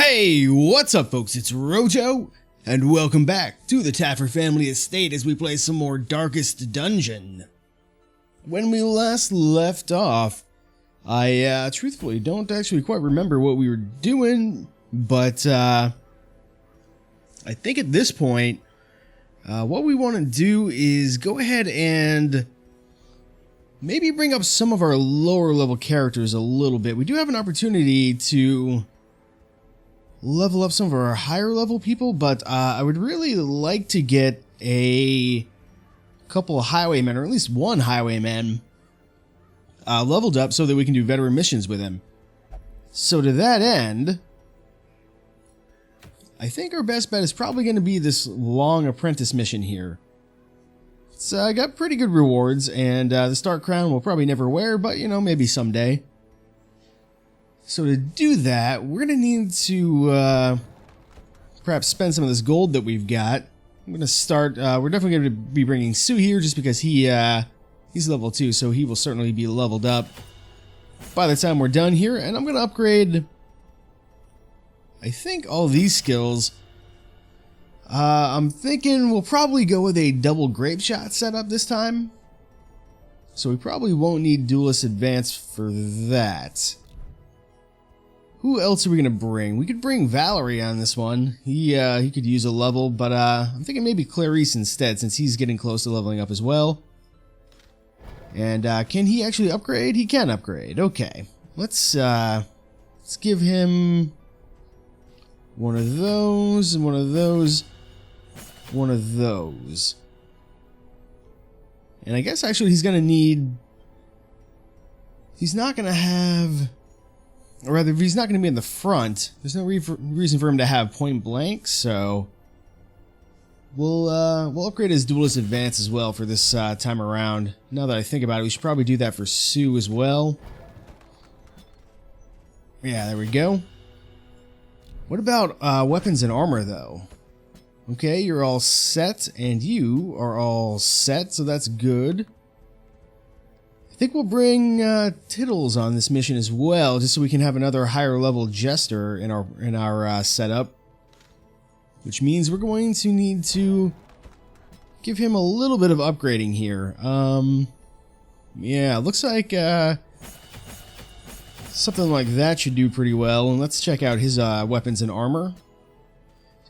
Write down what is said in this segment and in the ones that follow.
Hey, what's up folks, it's Rojo, and welcome back to the Taffer Family Estate as we play some more Darkest Dungeon. When we last left off, I truthfully don't actually quite remember what we were doing, but I think at this point, what we want to do is go ahead and maybe bring up some of our lower level characters a little bit. We do have an opportunity to level up some of our higher level people, but I would really like to get a couple of highwaymen, or at least one highwayman, leveled up so that we can do veteran missions with him. So to that end, I think our best bet is probably going to be this long apprentice mission here. It's got pretty good rewards, and the Stark Crown we'll probably never wear, but you know, maybe someday. So to do that, we're going to need to perhaps spend some of this gold that we've got. I'm going to start, we're definitely going to be bringing Sue here just because he's level 2, so he will certainly be leveled up by the time we're done here. And I'm going to upgrade, I think, all these skills. I'm thinking we'll probably go with a double grape shot setup this time. So we probably won't need Duelist Advance for that. Who else are we going to bring? We could bring Valerie on this one. He could use a level, but I'm thinking maybe Clarice instead, since he's getting close to leveling up as well. And can he actually upgrade? He can upgrade. Okay. Let's give him one of those, and one of those, one of those. And I guess actually he's going to need... He's not going to have... Or rather, if he's not going to be in the front, there's no reason for him to have point blank, so we'll upgrade his Duelist Advance as well for this time around. Now that I think about it, we should probably do that for Sue as well. Yeah, there we go. What about weapons and armor, though? Okay, you're all set, and you are all set, so that's good. I think we'll bring Tittles on this mission as well, just so we can have another higher level jester in our setup. Which means we're going to need to give him a little bit of upgrading here. Yeah, looks like something like that should do pretty well. And let's check out his weapons and armor.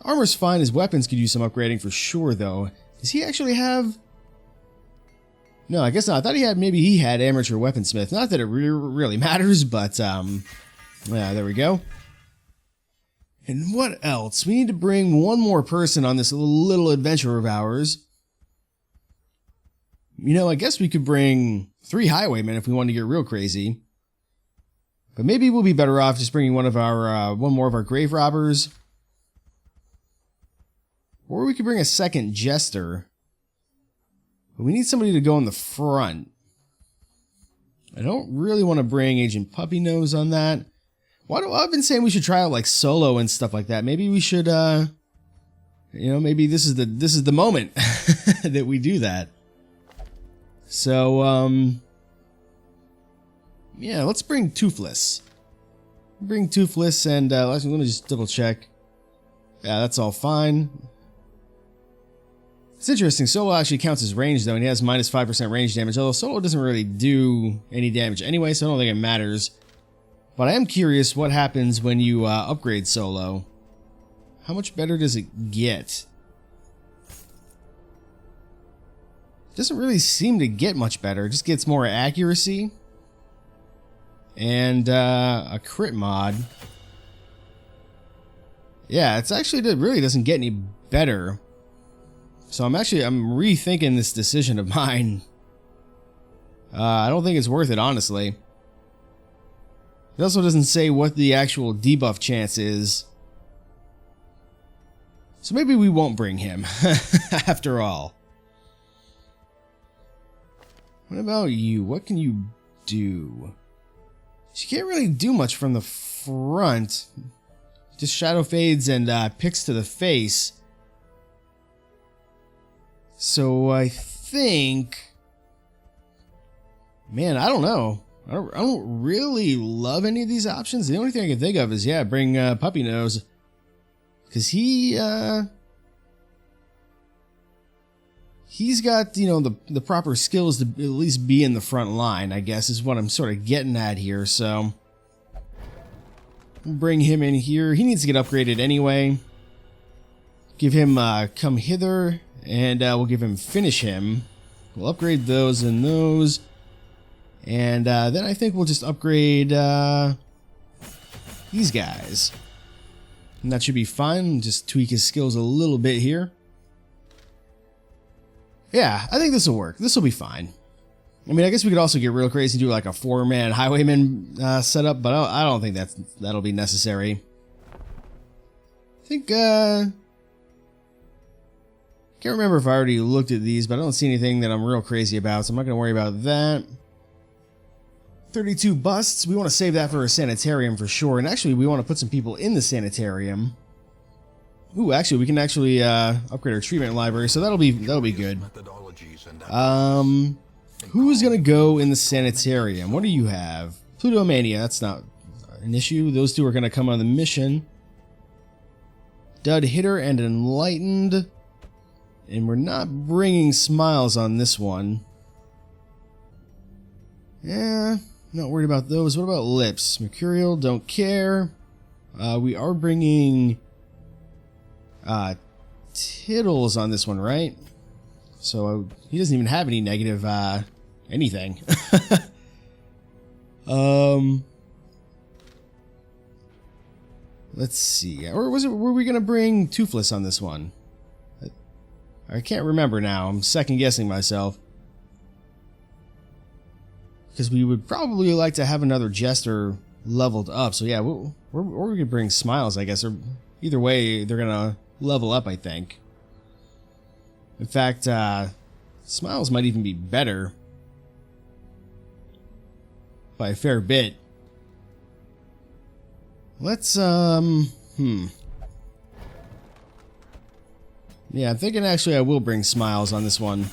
Armor's fine, his weapons could use some upgrading for sure, though. Does he actually have... No, I guess not. I thought he had amateur weaponsmith. Not that it really matters, but yeah, there we go. And what else? We need to bring one more person on this little adventure of ours. You know, I guess we could bring 3 highwaymen if we want to get real crazy. But maybe we'll be better off just bringing one more of our grave robbers. Or we could bring a second jester. But we need somebody to go in the front. I don't really want to bring Agent Puppy Nose on that. I've been saying we should try out like Solo and stuff like that. Maybe we should, you know, maybe this is the moment that we do that. So, yeah, let's bring Toothless. Bring Toothless, and let me just double check. Yeah, that's all fine. It's interesting, Solo actually counts as range though, and he has minus 5% range damage, although Solo doesn't really do any damage anyway, so I don't think it matters. But I am curious what happens when you upgrade Solo. How much better does it get? It doesn't really seem to get much better, it just gets more accuracy. And a crit mod. Yeah, it really doesn't get any better. So I'm rethinking this decision of mine. I don't think it's worth it, honestly. It also doesn't say what the actual debuff chance is. So maybe we won't bring him, after all. What about you? What can you do? She can't really do much from the front. Just shadow fades and picks to the face. So I think... Man, I don't know. I don't really love any of these options. The only thing I can think of is, yeah, bring Puppy Nose. Because he's got, you know, the proper skills to at least be in the front line, I guess, is what I'm sort of getting at here. So, bring him in here. He needs to get upgraded anyway. Give him Come Hither, and we'll give him Finish Him. We'll upgrade those and those. And then I think we'll just upgrade these guys. And that should be fine. Just tweak his skills a little bit here. Yeah, I think this will work. This will be fine. I mean, I guess we could also get real crazy and do like a 4-man highwayman setup, but I don't think that'll be necessary. I think, can't remember if I already looked at these, but I don't see anything that I'm real crazy about, so I'm not going to worry about that. 32 busts. We want to save that for a sanitarium for sure. And actually, we want to put some people in the sanitarium. Ooh, actually, we can actually upgrade our treatment library, so that'll be good. Who's gonna go in the sanitarium? What do you have? Plutomania. That's not an issue. Those two are gonna come on the mission. Dud Hitter and Enlightened, and we're not bringing Smiles on this one. Yeah. Not worried about those. What about Lips? Mercurial, don't care. We are bringing Tittles on this one, right? So he doesn't even have any negative anything. Let's see. Or were we gonna bring Toothless on this one? I can't remember now. I'm second guessing myself. Because we would probably like to have another Jester leveled up. So yeah, or we could bring Smiles, I guess. Or either way, they're gonna level up, I think. In fact, Smiles might even be better by a fair bit. Let's Yeah, I'm thinking actually I will bring Smiles on this one.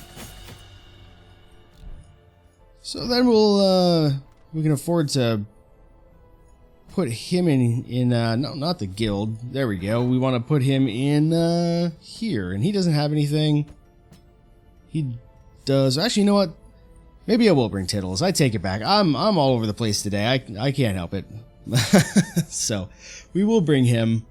So then we can afford to put him in no, not the guild. There we go. We want to put him in here, and he doesn't have anything. He does. Actually, you know what? Maybe I will bring Tittles. I take it back. I'm all over the place today. I can't help it. So we will bring him.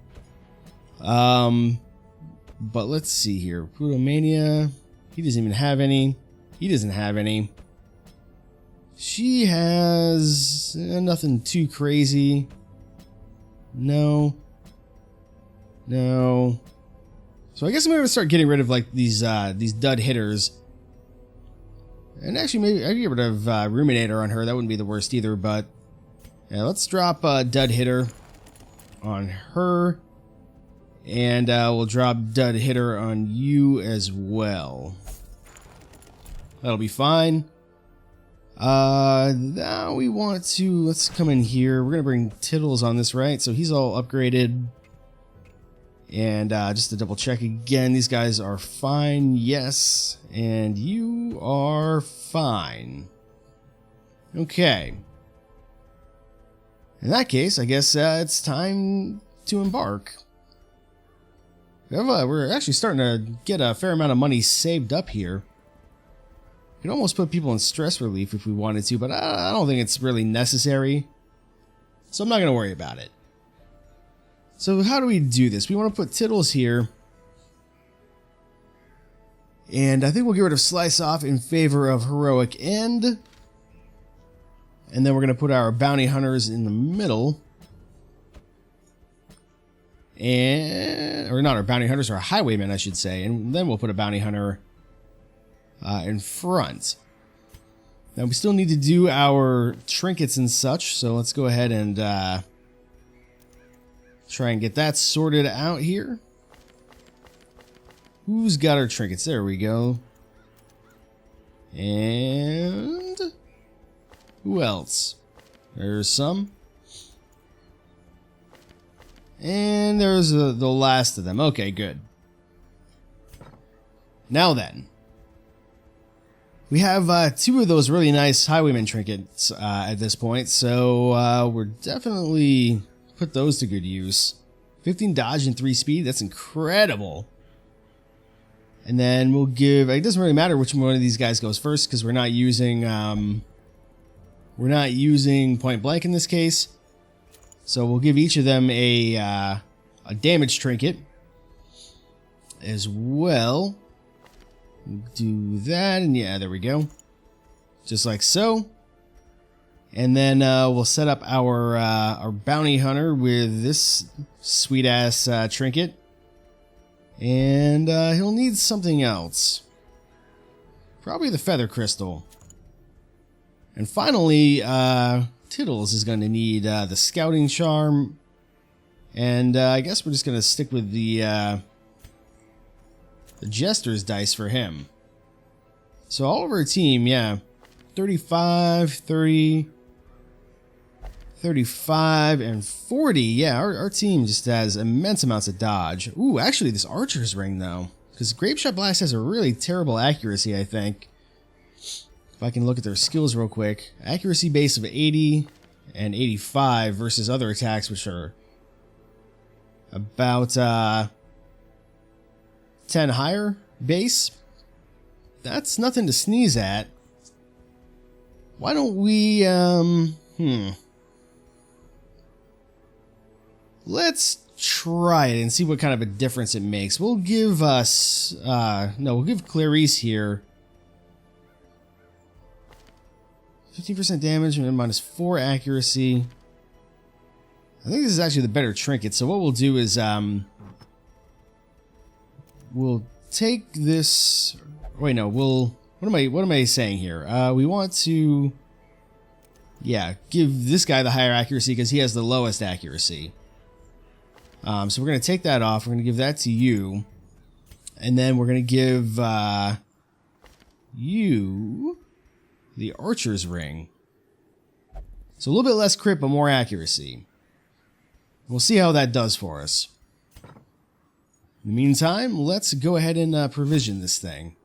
But let's see here. Plutomania. He doesn't even have any. He doesn't have any. She has nothing too crazy. No. No. So I guess I'm going to start getting rid of like these dud hitters. And actually maybe I could get rid of Ruminator on her. That wouldn't be the worst either, but yeah, let's drop Dud Hitter on her. And we'll drop Dud Hitter on you as well. That'll be fine. Now we want to, let's come in here. We're going to bring Tittles on this, right? So he's all upgraded. And just to double check again, these guys are fine. Yes. And you are fine. Okay. In that case, I guess it's time to embark. We're actually starting to get a fair amount of money saved up here. We could almost put people in stress relief if we wanted to, but I don't think it's really necessary. So I'm not going to worry about it. So how do we do this? We want to put Tittles here. And I think we'll get rid of Slice Off in favor of Heroic End. And then we're going to put our Bounty Hunters in the middle. Or not our Bounty Hunters, our Highwaymen, I should say. And then we'll put a Bounty Hunter in front. Now we still need to do our trinkets and such, so let's go ahead and try and get that sorted out here. Who's got our trinkets? There we go. And who else? There's some. And there's the last of them. Okay, good. Now then. We have 2 of those really nice highwayman trinkets at this point, so we're definitely put those to good use. 15 dodge and 3 speed, that's incredible. And then we'll give, it doesn't really matter which one of these guys goes first because we're not using point blank in this case. So we'll give each of them a damage trinket as well. Do that, and yeah, there we go. Just like so. And then we'll set up our bounty hunter with this sweet ass trinket. And he'll need something else. Probably the feather crystal. And finally, Tiddles is going to need the scouting charm. And I guess we're just going to stick with the Jester's dice for him. So all of our team, yeah, 35, 30, 35, and 40. Yeah, our team just has immense amounts of dodge. Ooh, actually, this archer's ring, though. Because Grapeshot Blast has a really terrible accuracy, I think. If I can look at their skills real quick. Accuracy base of 80 and 85 versus other attacks, which are about 10 higher base. That's nothing to sneeze at. Why don't we, let's try it and see what kind of a difference it makes. We'll give us, we'll give Clarice here 15% damage and minus 4 accuracy. I think this is actually the better trinket. So what we'll do is, we'll take this. Wait, no. What am I saying here? We want to, yeah, give this guy the higher accuracy because he has the lowest accuracy. So we're gonna take that off. We're gonna give that to you, and then we're gonna give you the archer's ring. So a little bit less crit, but more accuracy. We'll see how that does for us. In the meantime, let's go ahead and provision this thing.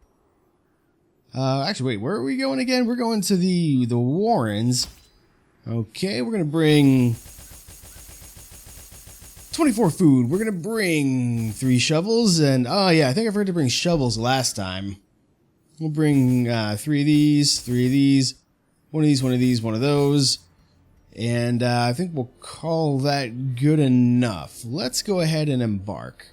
Actually, wait, where are we going again? We're going to the Warrens. Okay, we're going to bring 24 food. We're going to bring 3 shovels. And, oh yeah, I think I forgot to bring shovels last time. We'll bring 3 of these, 3 of these, 1 of these, 1 of these, 1 of those. And I think we'll call that good enough. Let's go ahead and embark.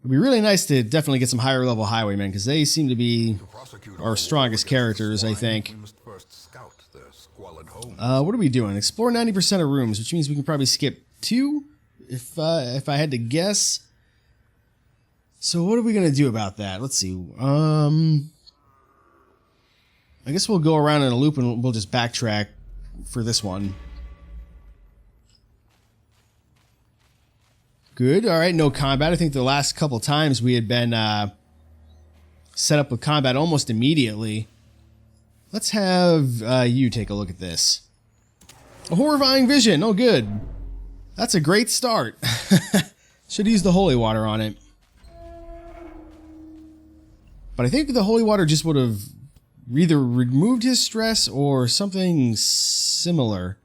It'd be really nice to definitely get some higher level highwaymen because they seem to be our strongest characters, I think. What are we doing? Explore 90% of rooms, which means we can probably skip 2 if I had to guess. So what are we gonna do about that? Let's see. I guess we'll go around in a loop and we'll just backtrack for this one. Good. All right, no combat. I think the last couple times we had been set up with combat almost immediately. Let's have you take a look at this. A horrifying vision. Oh, good. That's a great start. Should use the holy water on it. But I think the holy water just would have either removed his stress or something similar.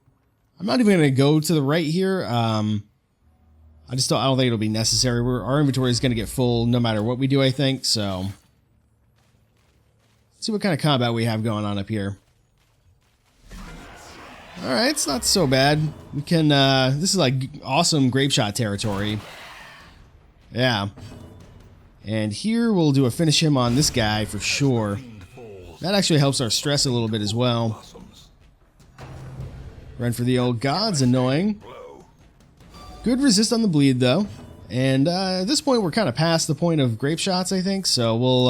I'm not even going to go to the right here. I don't think it'll be necessary. Our inventory is going to get full no matter what we do, I think. So, let's see what kind of combat we have going on up here. All right, it's not so bad. We can. This is like awesome grape shot territory. Yeah. And here we'll do a finish him on this guy for sure. That actually helps our stress a little bit as well. Run for the old gods, annoying. Good resist on the bleed though. And at this point we're kind of past the point of grape shots, I think. So we'll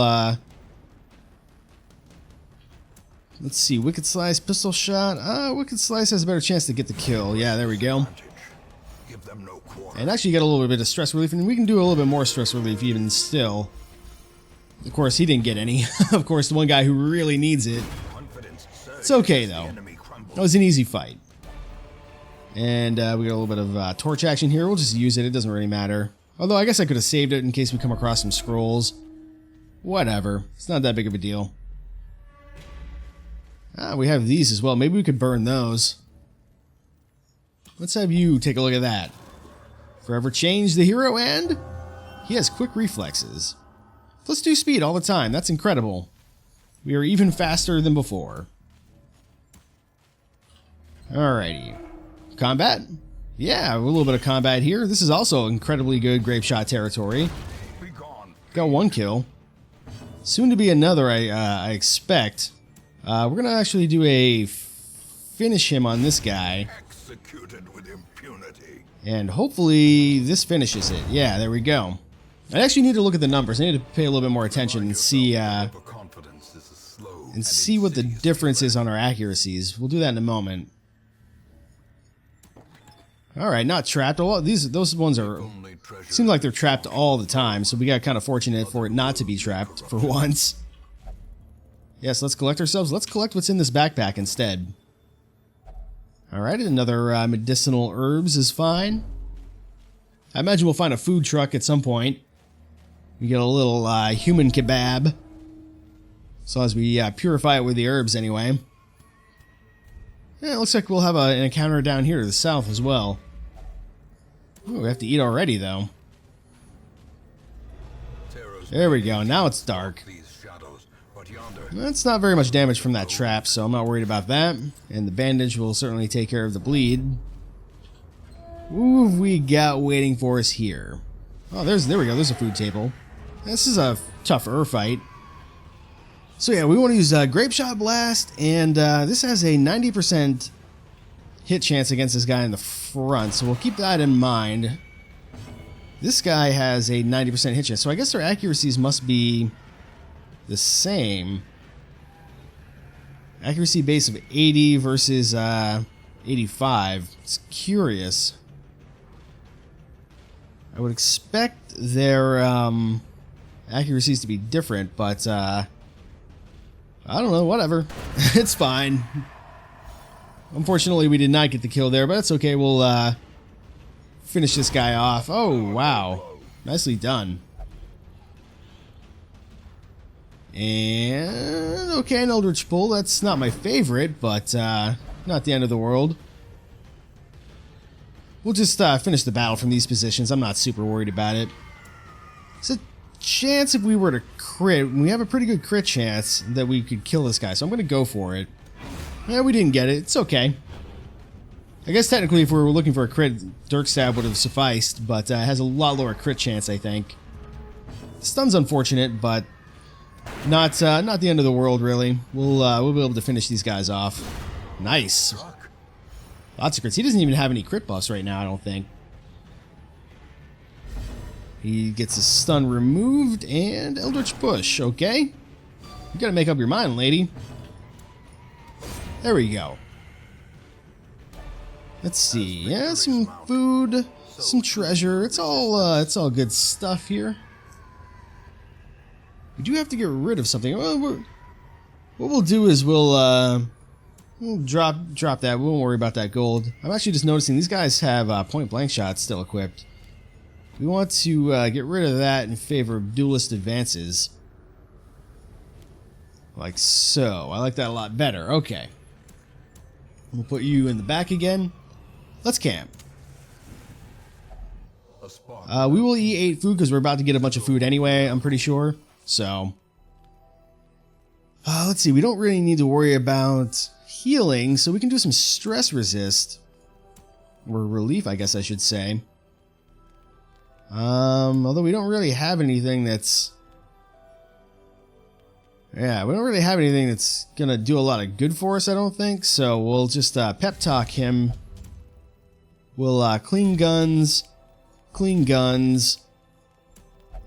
let's see, Wicked Slice, pistol shot. Wicked Slice has a better chance to get the kill. Yeah, there we go. And actually get a little bit of stress relief, and we can do a little bit more stress relief even still. Of course, he didn't get any. Of course, the one guy who really needs it. It's okay, though. That was an easy fight. And we got a little bit of torch action here. We'll just use it. It doesn't really matter. Although I guess I could have saved it in case we come across some scrolls. Whatever. It's not that big of a deal. Ah, we have these as well. Maybe we could burn those. Let's have you take a look at that. Forever change the hero, and he has quick reflexes. Let's do speed all the time. That's incredible. We are even faster than before. Alrighty. Combat? Yeah, a little bit of combat here. This is also incredibly good grape shot territory. Got one kill. Soon to be another, I expect. We're gonna actually do a finish him on this guy. Executed with impunity. And hopefully this finishes it. Yeah, there we go. I actually need to look at the numbers. I need to pay a little bit more attention and see what the difference is on our accuracies. We'll do that in a moment. Alright, not trapped. Oh, those ones are... Seem like they're trapped all the time, so we got kind of fortunate for it not to be trapped for once. Yes, let's collect ourselves. Let's collect what's in this backpack instead. Alright, another medicinal herbs is fine. I imagine we'll find a food truck at some point. We get a little human kebab. As long as we purify it with the herbs anyway. Yeah, it looks like we'll have an encounter down here to the south as well. Ooh, we have to eat already, though. There we go. Now it's dark. That's not very much damage from that trap, so I'm not worried about that. And the bandage will certainly take care of the bleed. What have we got waiting for us here? Oh, there we go. There's a food table. This is a tougher fight. So yeah, we want to use Grape Shot Blast, and this has a 90% hit chance against this guy in the front, so we'll keep that in mind. This guy has a 90% hit chance, so I guess their accuracies must be the same. Accuracy base of 80 versus 85. It's curious. I would expect their accuracies to be different, but I don't know, whatever. It's fine. Unfortunately, we did not get the kill there, but that's okay. We'll finish this guy off. Oh, wow. Nicely done. And, okay, an Eldritch Pull. That's not my favorite, but not the end of the world. We'll just finish the battle from these positions. I'm not super worried about it. There's a chance if we were to crit, we have a pretty good crit chance that we could kill this guy, so I'm going to go for it. Yeah, we didn't get it. It's okay. I guess technically if we were looking for a crit, Dirk Stab would have sufficed, but it has a lot lower crit chance, I think. Stun's unfortunate, but not the end of the world, really. We'll be able to finish these guys off. Nice. Lots of crits. He doesn't even have any crit buffs right now, I don't think. He gets his stun removed, and Eldritch Push, okay? You gotta make up your mind, lady. There we go. Let's see. Yeah, some food, some treasure. It's all good stuff here. We do have to get rid of something. Well, what we'll do is we'll drop that. We won't worry about that gold. I'm actually just noticing these guys have point blank shots still equipped. We want to get rid of that in favor of duelist advances. Like so. I like that a lot better. Okay. We'll put you in the back again. Let's camp. We will eat 8 food because we're about to get a bunch of food anyway, I'm pretty sure. So, let's see. We don't really need to worry about healing, so we can do some stress resist. Or relief, I guess I should say. Although we don't really have anything that's... Yeah, we don't really have anything that's gonna do a lot of good for us, I don't think. So we'll just pep talk him. We'll clean guns,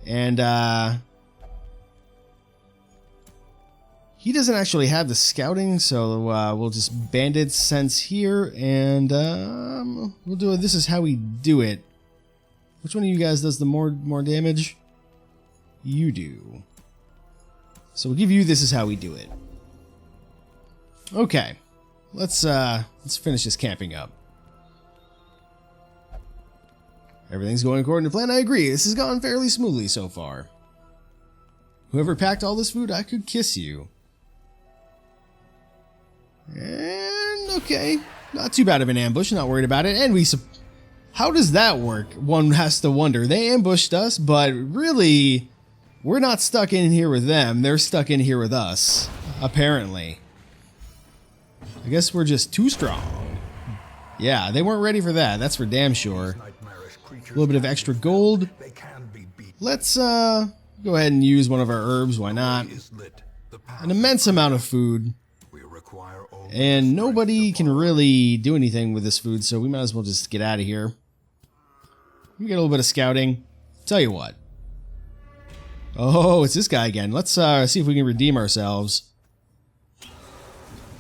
and he doesn't actually have the scouting, so we'll just bandit sense here, and we'll do it. This is how we do it. Which one of you guys does the more damage? You do. So we'll give you this is how we do it. Okay. Let's finish this camping up. Everything's going according to plan. I agree. This has gone fairly smoothly so far. Whoever packed all this food, I could kiss you. And okay, not too bad of an ambush. Not worried about it. And how does that work? One has to wonder. They ambushed us, but really, we're not stuck in here with them. They're stuck in here with us, apparently. I guess we're just too strong. Yeah, they weren't ready for that. That's for damn sure. A little bit of extra gold. Let's go ahead and use one of our herbs. Why not? An immense amount of food. And nobody can really do anything with this food, so we might as well just get out of here. We get a little bit of scouting. Tell you what. Oh, it's this guy again. Let's see if we can redeem ourselves.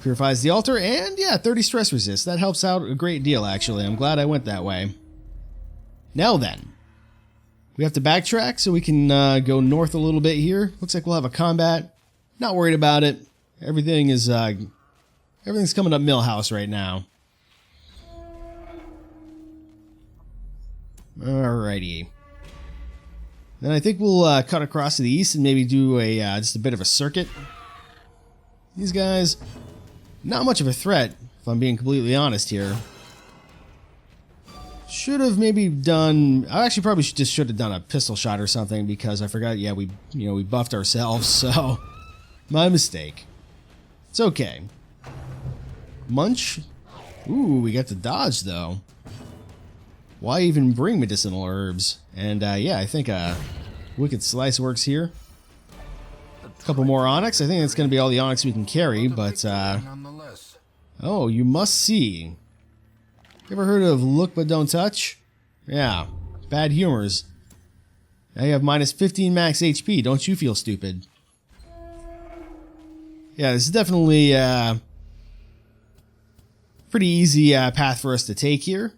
Purifies the altar, and yeah, 30 stress resist. That helps out a great deal, actually. I'm glad I went that way. Now then. We have to backtrack so we can go north a little bit here. Looks like we'll have a combat. Not worried about it. Everything is everything's coming up Millhouse right now. Alrighty. Then I think we'll cut across to the east and maybe do a just a bit of a circuit. These guys, not much of a threat, if I'm being completely honest here. Should have maybe done. I actually probably should have done a pistol shot or something because I forgot. Yeah, we buffed ourselves, so my mistake. It's okay. Munch. Ooh, we got to dodge though. Why even bring medicinal herbs? And yeah, I think Wicked Slice works here. A couple more onyx. I think that's going to be all the onyx we can carry, but oh, you must see. You ever heard of Look But Don't Touch? Yeah, bad humors. Now you have minus 15 max HP. Don't you feel stupid? Yeah, this is definitely pretty easy path for us to take here.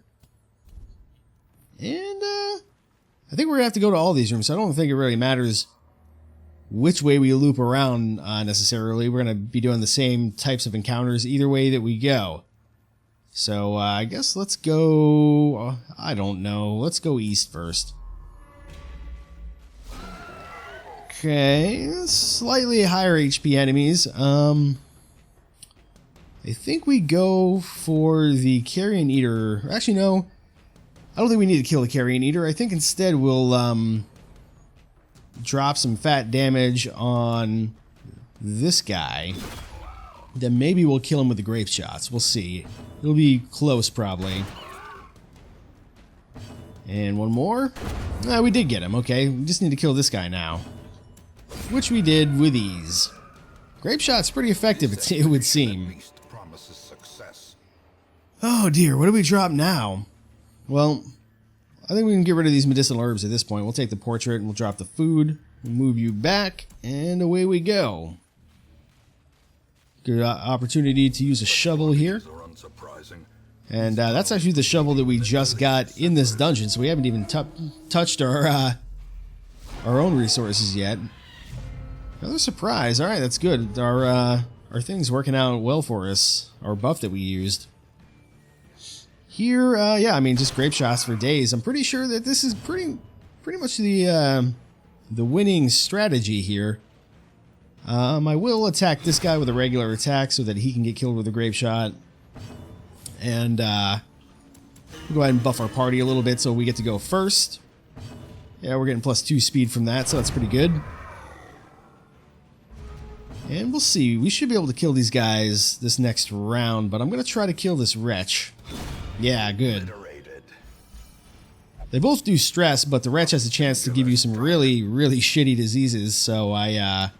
And I think we're going to have to go to all these rooms, so I don't think it really matters which way we loop around necessarily. We're going to be doing the same types of encounters either way that we go. So I guess let's go, I don't know, let's go east first. Okay, slightly higher HP enemies. I think we go for the Carrion Eater. Actually, no. I don't think we need to kill the Carrion Eater. I think instead we'll drop some fat damage on this guy. Then maybe we'll kill him with the grape shots. We'll see. It'll be close probably. And one more. We did get him. Okay, we just need to kill this guy now. Which we did with ease. Grape shot's pretty effective, it would seem. Oh dear, what do we drop now? Well, I think we can get rid of these medicinal herbs at this point. We'll take the portrait and we'll drop the food. We'll move you back, and away we go. Good opportunity to use a shovel here. And that's actually the shovel that we just got in this dungeon, so we haven't even touched our own resources yet. Another surprise. Alright, that's good. Our thing's working out well for us. Our buff that we used. Here, yeah, I mean, just grape shots for days. I'm pretty sure that this is pretty much the winning strategy here. I will attack this guy with a regular attack so that he can get killed with a grape shot. And we'll go ahead and buff our party a little bit so we get to go first. Yeah, we're getting +2 speed from that, so that's pretty good. And we'll see. We should be able to kill these guys this next round, but I'm going to try to kill this wretch. Yeah, good. They both do stress, but the wretch has a chance to give you some really, really shitty diseases, so I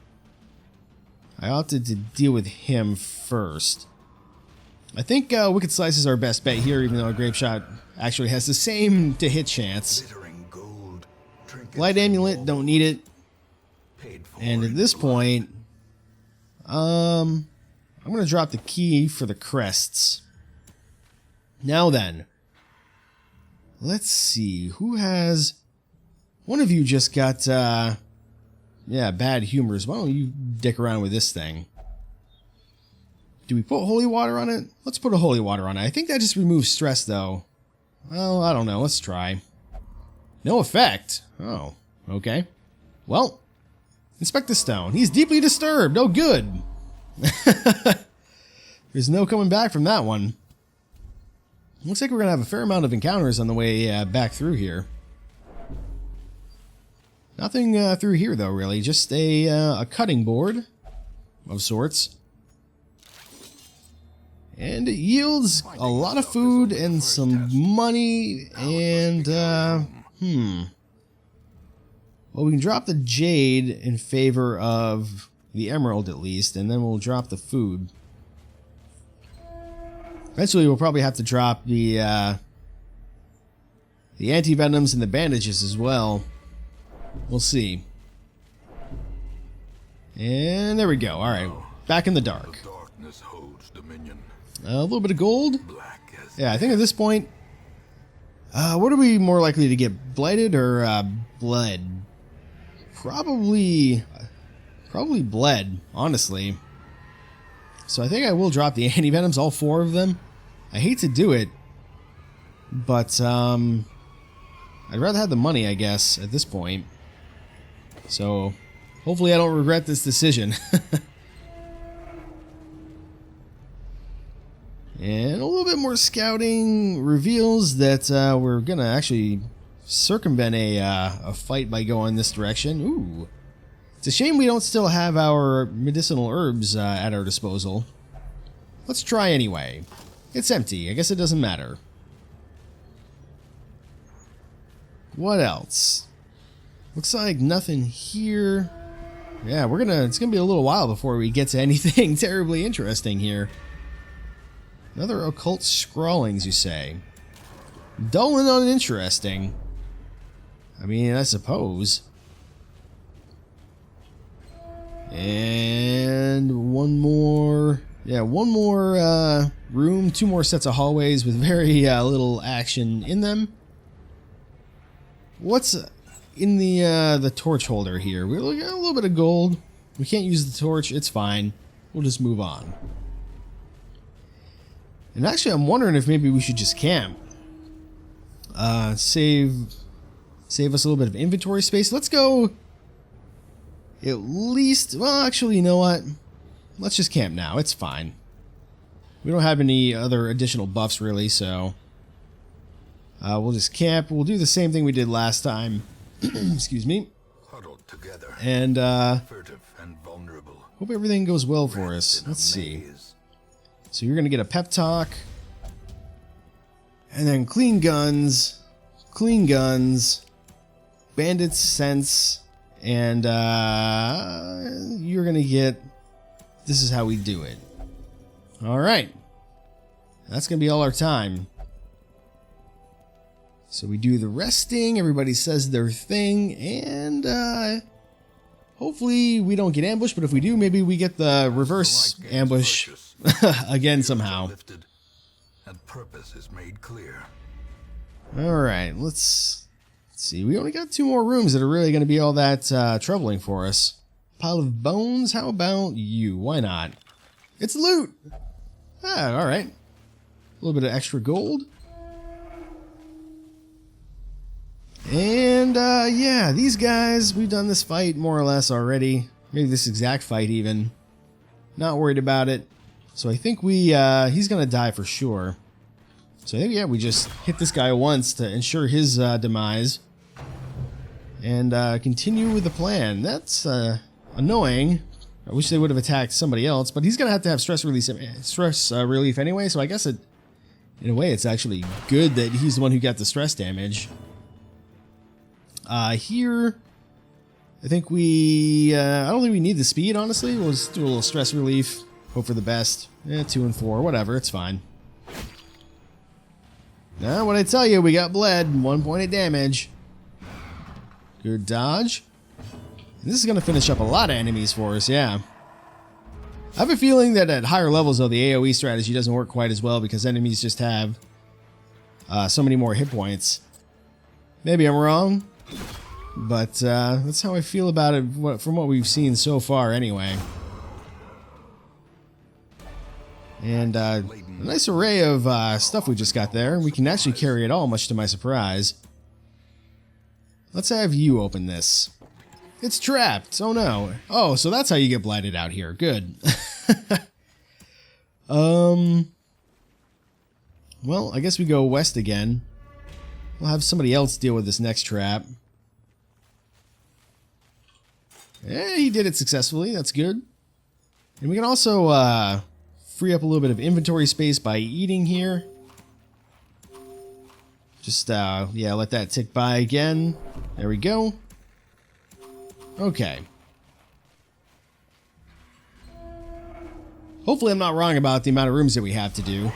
opted to deal with him first. I think Wicked Slice is our best bet here, even though a grape shot actually has the same to hit chance. Light Amulet, don't need it. And at this point, I'm going to drop the key for the crests. Now then, let's see, who has... One of you just got, yeah, bad humors. Why don't you dick around with this thing? Do we put holy water on it? Let's put a holy water on it. I think that just removes stress, though. Well, I don't know. Let's try. No effect. Oh, okay. Well, inspect the stone. He's deeply disturbed. Oh, good. There's no coming back from that one. Looks like we're going to have a fair amount of encounters on the way back through here. Nothing through here, though, really. Just a cutting board of sorts. And it yields a lot of food and some money and, well, we can drop the jade in favor of the emerald at least, and then we'll drop the food. Eventually, we'll probably have to drop the anti-venoms and the bandages as well. We'll see. And there we go. All right, back in the dark. Darkness holds dominion. A little bit of gold. Black as Yeah, I think at this point, what are we more likely to get? Blighted or bled? Probably bled, honestly. So I think I will drop the anti-venoms, all 4 of them. I hate to do it, but I'd rather have the money, I guess, at this point. So hopefully I don't regret this decision. And a little bit more scouting reveals that we're going to actually circumvent a fight by going this direction. Ooh. It's a shame we don't still have our medicinal herbs at our disposal. Let's try anyway. It's empty. I guess it doesn't matter. What else? Looks like nothing here. Yeah, it's gonna be a little while before we get to anything terribly interesting here. Another occult scrawlings, you say? Dull and uninteresting. I mean, I suppose. And one more. Yeah, one more room, 2 more sets of hallways with very little action in them. What's in the torch holder here? We got a little bit of gold. We can't use the torch. It's fine. We'll just move on. And actually, I'm wondering if maybe we should just camp. Save us a little bit of inventory space. Let's go. At least, well, actually, you know what? Let's just camp now. It's fine. We don't have any other additional buffs, really, so we'll just camp. We'll do the same thing we did last time. Excuse me. huddled together. And Furtive and vulnerable. hope everything goes well for us. Let's see. So you're gonna get a pep talk, and then clean guns, bandits sense, and you're gonna get. This is how we do it. All right, that's gonna be all our time. So we do the resting. Everybody says their thing, and hopefully we don't get ambushed. But if we do, maybe we get the reverse ambush again somehow. Lifted, and purpose is made clear. All right, let's see. We only got 2 more rooms that are really going to be all that troubling for us. Pile of bones. How about you? Why not? It's loot. Ah, all right. A little bit of extra gold. And yeah, these guys, we've done this fight more or less already. Maybe this exact fight even. Not worried about it. So I think he's gonna die for sure. So I think, yeah, we just hit this guy once to ensure his demise. And continue with the plan. That's annoying. I wish they would have attacked somebody else, but he's gonna have to have stress relief anyway, so I guess in a way it's actually good that he's the one who got the stress damage. Here, I think I don't think we need the speed, honestly. We'll just do a little stress relief. Hope for the best. 2 and 4, whatever, it's fine. Now, what I tell you, we got bled, 1 point of damage. Good dodge. And this is going to finish up a lot of enemies for us, yeah. I have a feeling that at higher levels, though, the AoE strategy doesn't work quite as well because enemies just have so many more hit points. Maybe I'm wrong. But that's how I feel about it from what we've seen so far anyway. And a nice array of stuff we just got there. We can actually carry it all, much to my surprise. Let's have you open this. It's trapped. Oh no. Oh, so that's how you get blighted out here. Good. Well, I guess we go west again. We'll have somebody else deal with this next trap. Yeah, he did it successfully. That's good. And we can also free up a little bit of inventory space by eating here. Just, yeah, let that tick by again. There we go. Okay. Hopefully I'm not wrong about the amount of rooms that we have to do.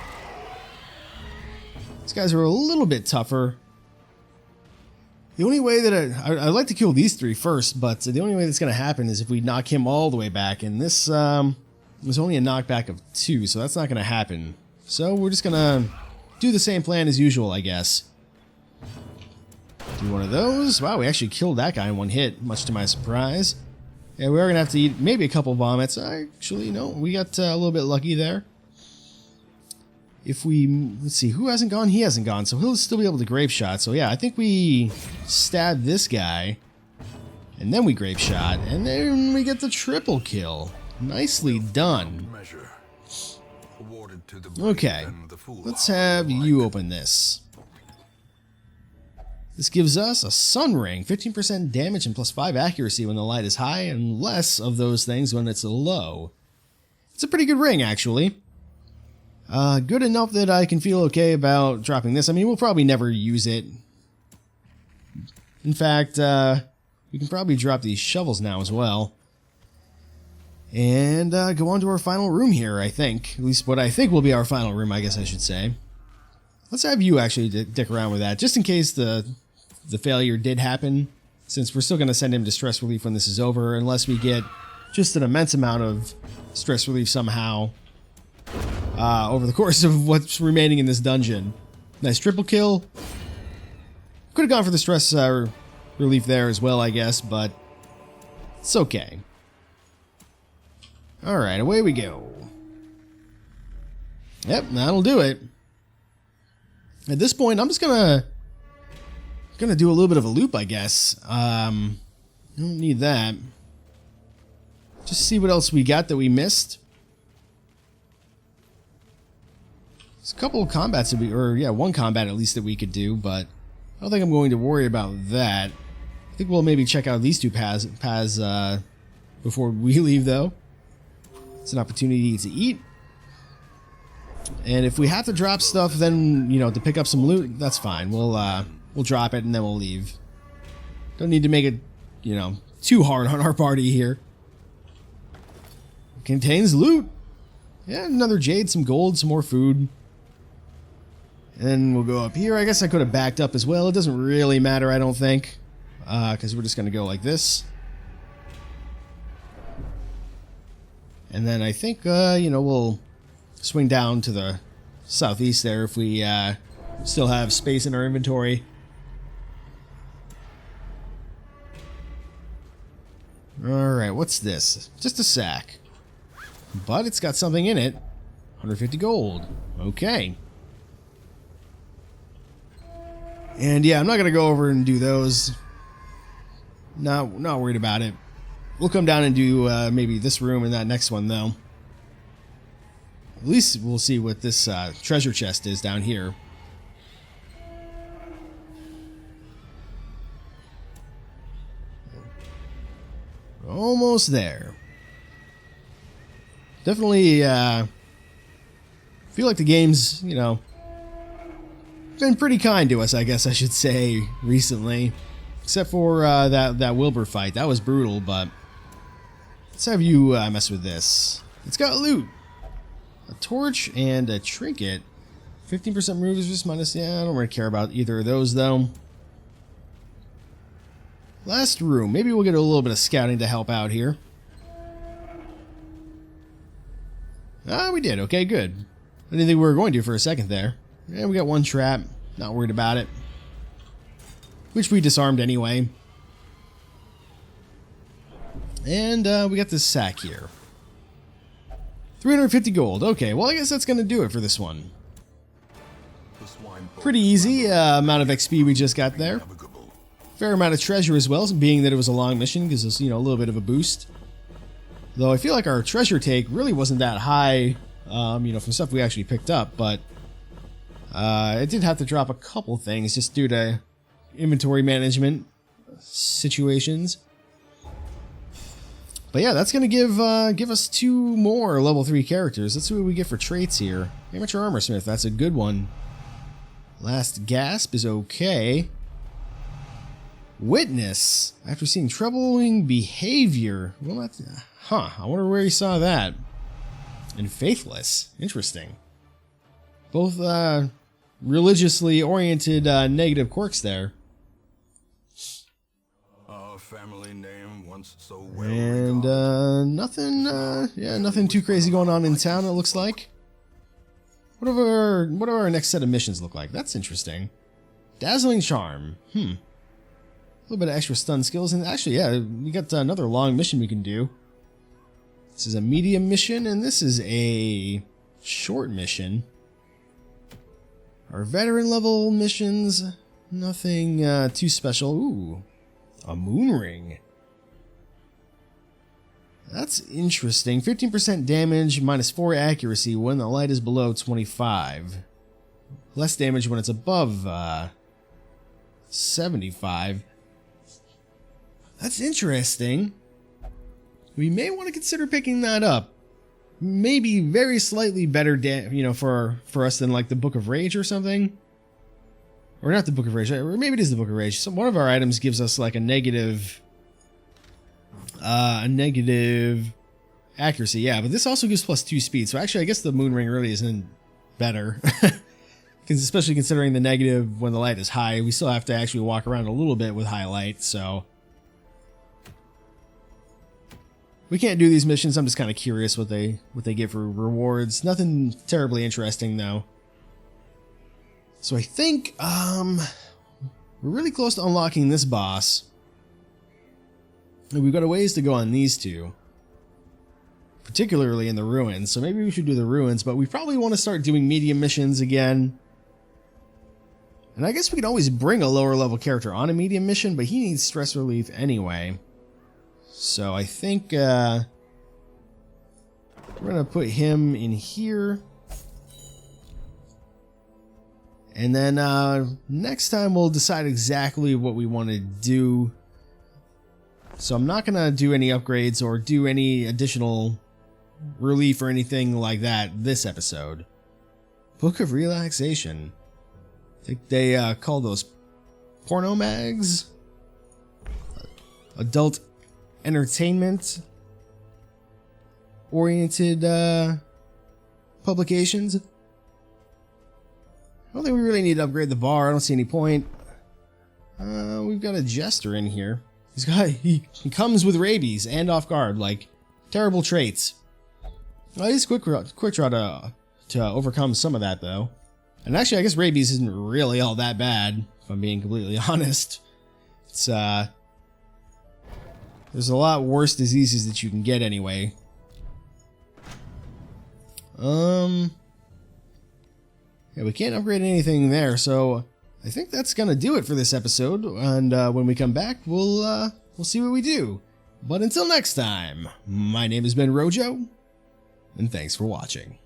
These guys are a little bit tougher. The only way that I'd like to kill these three first, but the only way that's going to happen is if we knock him all the way back. And this was only a knockback of 2, so that's not going to happen. So we're just going to do the same plan as usual, I guess. Do one of those. Wow, we actually killed that guy in one hit, much to my surprise. Yeah, we are going to have to eat maybe a couple vomits. Actually, no, we got a little bit lucky there. If we, let's see, who hasn't gone? He hasn't gone, so he'll still be able to grape shot. So yeah, I think we stab this guy, and then we grape shot, and then we get the triple kill. Nicely done. Okay, let's have you open this. This gives us a sun ring, 15% damage and plus 5 accuracy when the light is high, and less of those things when it's low. It's a pretty good ring, actually. Good enough that I can feel okay about dropping this. I mean, we'll probably never use it. In fact, we can probably drop these shovels now as well. And go on to our final room here, I think. At least what I think will be our final room, I guess I should say. Let's have you actually dick around with that, just in case the failure did happen, since we're still going to send him to stress relief when this is over, unless we get just an immense amount of stress relief somehow over the course of what's remaining in this dungeon. Nice triple kill. Could have gone for the stress relief there as well, I guess, but it's okay. Alright, away we go. Yep, that'll do it. At this point, I'm just gonna do a little bit of a loop, I guess. Don't need that. Just see what else we got that we missed. There's a couple of combats that one combat at least that we could do, but I don't think I'm going to worry about that. I think we'll maybe check out these two paths before we leave, though. It's an opportunity to eat. And if we have to drop stuff, then, you know, to pick up some loot, that's fine. We'll drop it and then we'll leave. Don't need to make it, you know, too hard on our party here. Contains loot. Yeah, another jade, some gold, some more food. And then we'll go up here. I guess I could have backed up as well. It doesn't really matter, I don't think. Because we're just going to go like this. And then I think, you know, we'll swing down to the southeast there if we still have space in our inventory. Alright, what's this? Just a sack. But it's got something in it. 150 gold. Okay. And yeah, I'm not going to go over and do those. Not worried about it. We'll come down and do maybe this room and that next one, though. At least we'll see what this treasure chest is down here. Almost there. Definitely feel like the game's, you know, been pretty kind to us, I guess I should say, recently. Except for that Wilbur fight. That was brutal, but let's have you mess with this. It's got loot. A torch and a trinket. 15% move is just minus. Yeah, I don't really care about either of those, though. Last room. Maybe we'll get a little bit of scouting to help out here. Ah, we did. Okay, good. I didn't think we were going to for a second there. Yeah, we got one trap. Not worried about it. Which we disarmed anyway. And we got this sack here. 350 gold. Okay, well I guess that's going to do it for this one. Pretty easy amount of XP we just got there. fair amount of treasure as well, being that it was a long mission, gives us, you know, a little bit of a boost. Though I feel like our treasure take really wasn't that high, you know, from stuff we actually picked up, but it did have to drop a couple things just due to inventory management situations. But yeah, that's gonna give us 2 more level 3 characters. Let's see what we get for traits here. Amateur Armorsmith, that's a good one. Last Gasp is okay. Witness, after seeing troubling behavior. Well, that's... Huh, I wonder where he saw that. And Faithless, interesting. Both religiously oriented negative quirks there. Our family name once so well And regarded. nothing too crazy going on in town, it looks like. What do our next set of missions look like? That's interesting. Dazzling Charm. A little bit of extra stun skills, and actually, yeah, we got another long mission we can do. This is a medium mission, and this is a short mission. Our veteran level missions, nothing too special. Ooh, a moon ring. That's interesting. 15% damage, -4 accuracy when the light is below 25. Less damage when it's above 75. That's interesting. We may want to consider picking that up. Maybe very slightly better, you know, for us than like the Book of Rage or something. Or not the Book of Rage, or maybe it is the Book of Rage. One of our items gives us like a negative accuracy, yeah, but this also gives +2 speed. So actually, I guess the moon ring really isn't better. Because especially considering the negative when the light is high, we still have to actually walk around a little bit with high light, so... We can't do these missions. I'm just kind of curious what they give for rewards. Nothing terribly interesting though. So I think we're really close to unlocking this boss. And we've got a ways to go on these two. Particularly in the ruins. So maybe we should do the ruins, but we probably want to start doing medium missions again. And I guess we could always bring a lower level character on a medium mission, but he needs stress relief anyway. So I think we're going to put him in here. And then next time we'll decide exactly what we want to do. So I'm not going to do any upgrades or do any additional relief or anything like that this episode. Book of Relaxation. I think they call those porno mags? Adult entertainment oriented publications. I don't think we really need to upgrade the bar. I don't see any point. We've got a jester in here. He comes with rabies and off guard, like terrible traits. Well, he's quick draw to overcome some of that though. And actually, I guess rabies isn't really all that bad, if I'm being completely honest. It's there's a lot worse diseases that you can get anyway. Yeah, we can't upgrade anything there, so I think that's gonna do it for this episode. And when we come back, we'll see what we do. But until next time, my name has been Rojo, and thanks for watching.